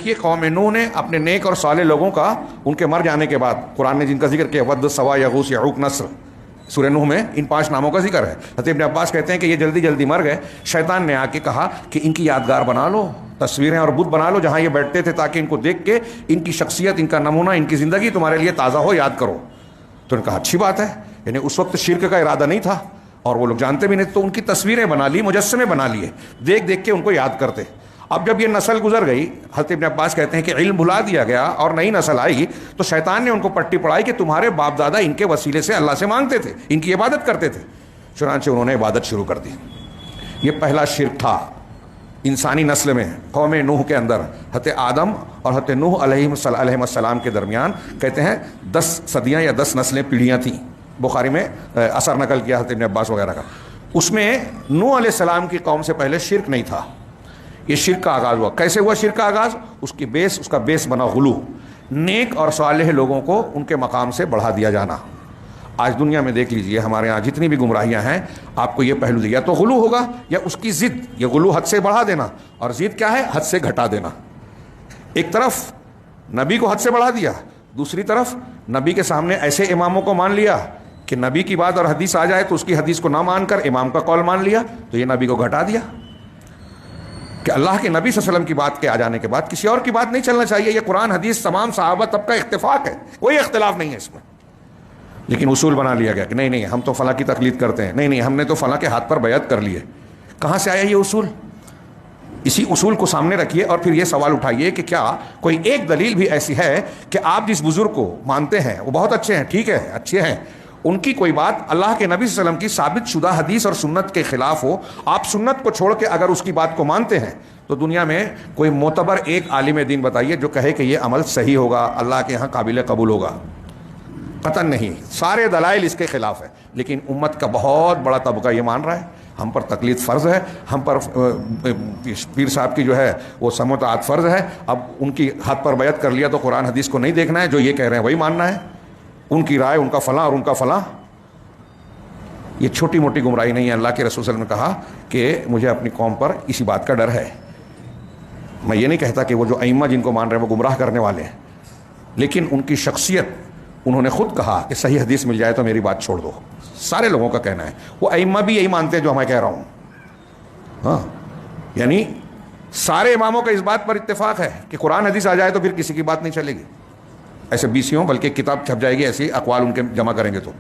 دیکھیے قوم نوح نے اپنے نیک اور صالح لوگوں کا ان کے مر جانے کے بعد قرآن نے جن کا ذکر کیا ود سوا یغوث یعوق نصر سورہ نوح میں ان 5 ناموں کا ذکر ہے. حضرت ابن عباس کہتے ہیں کہ یہ جلدی جلدی مر گئے. شیطان نے آ کے کہا کہ ان کی یادگار بنا لو, تصویریں اور بت بنا لو جہاں یہ بیٹھتے تھے تاکہ ان کو دیکھ کے ان کی شخصیت, ان کا نمونہ, ان کی زندگی تمہارے لیے تازہ ہو, یاد کرو. تو انہوں نے کہا اچھی بات ہے. یعنی اس وقت شرک کا ارادہ نہیں تھا اور وہ لوگ جانتے بھی نہیں, تو ان کی تصویریں بنا لی, مجسمے بنا لیے, دیکھ دیکھ کے ان کو یاد کرتے. اب جب یہ نسل گزر گئی, حضرت ابن عباس کہتے ہیں کہ علم بھلا دیا گیا اور نئی نسل آئی تو شیطان نے ان کو پٹی پڑھائی کہ تمہارے باپ دادا ان کے وسیلے سے اللہ سے مانگتے تھے, ان کی عبادت کرتے تھے. چنانچہ انہوں نے عبادت شروع کر دی. یہ پہلا شرک تھا انسانی نسل میں. قوم نوح کے اندر حضرت آدم اور حضرت نوح علیہ السلام کے درمیان کہتے ہیں 10 صدیاں یا 10 نسلیں, پیڑھیاں تھیں. بخاری میں اثر نقل کیا حضرت ابن عباس وغیرہ کا. اس میں نوح علیہ السلام کی قوم سے پہلے شرک نہیں تھا. یہ شرک کا آغاز ہوا. کیسے ہوا شرک کا آغاز؟ اس کا بیس بنا غلو, نیک اور صالح لوگوں کو ان کے مقام سے بڑھا دیا جانا. آج دنیا میں دیکھ لیجئے ہمارے ہاں جتنی بھی گمراہیاں ہیں, آپ کو یہ پہلو دیا تو غلو ہوگا یا اس کی ضد. یہ غلو حد سے بڑھا دینا اور ضد کیا ہے؟ حد سے گھٹا دینا. ایک طرف نبی کو حد سے بڑھا دیا, دوسری طرف نبی کے سامنے ایسے اماموں کو مان لیا کہ نبی کی بات اور حدیث آ جائے تو اس کی حدیث کو نہ مان کر امام کا قول مان لیا, تو یہ نبی کو گھٹا دیا کہ اللہ کے نبی صلی اللہ علیہ وسلم کی بات کے آ جانے کے بعد کسی اور کی بات نہیں چلنا چاہیے. یہ قرآن حدیث تمام صحابہ تب کا اتفاق ہے, کوئی اختلاف نہیں ہے اس میں. لیکن اصول بنا لیا گیا کہ نہیں ہم تو فلاں کی تقلید کرتے ہیں, نہیں ہم نے تو فلاں کے ہاتھ پر بیعت کر لی ہے. کہاں سے آیا یہ اصول؟ اسی اصول کو سامنے رکھیے اور پھر یہ سوال اٹھائیے کہ کیا کوئی ایک دلیل بھی ایسی ہے کہ آپ جس بزرگ کو مانتے ہیں وہ بہت اچھے ہیں, ٹھیک ہے, اچھے ہیں, ان کی کوئی بات اللہ کے نبی صلی اللہ علیہ وسلم کی ثابت شدہ حدیث اور سنت کے خلاف ہو, آپ سنت کو چھوڑ کے اگر اس کی بات کو مانتے ہیں, تو دنیا میں کوئی معتبر ایک عالم دین بتائیے جو کہے کہ یہ عمل صحیح ہوگا, اللہ کے ہاں قابل قبول ہوگا. قطعاً نہیں. سارے دلائل اس کے خلاف ہے. لیکن امت کا بہت بڑا طبقہ یہ مان رہا ہے ہم پر تقلید فرض ہے, ہم پر پیر صاحب کی جو ہے وہ سمع و طاعت فرض ہے. اب ان کی ہاتھ پر بیعت کر لیا تو قرآن حدیث کو نہیں دیکھنا ہے, جو یہ کہہ رہے ہیں وہی ماننا ہے, ان کی رائے, ان کا فلاں اور ان کا فلاں. یہ چھوٹی موٹی گمراہی نہیں ہے. اللہ کے رسول صلی اللہ علیہ وسلم نے کہا کہ مجھے اپنی قوم پر اسی بات کا ڈر ہے. میں یہ نہیں کہتا کہ وہ جو ائمہ جن کو مان رہے ہیں وہ گمراہ کرنے والے ہیں, لیکن ان کی شخصیت, انہوں نے خود کہا کہ صحیح حدیث مل جائے تو میری بات چھوڑ دو. سارے لوگوں کا کہنا ہے, وہ ائمہ بھی یہی مانتے ہیں جو میں کہہ رہا ہوں. ہاں, یعنی سارے اماموں کا اس بات پر اتفاق ہے کہ قرآن حدیث آ جائے تو پھر کسی کی بات نہیں چلے گی. ایسے 20 بلکہ کتاب چھپ جائے گی ایسی اقوال ان کے جمع کریں گے تو.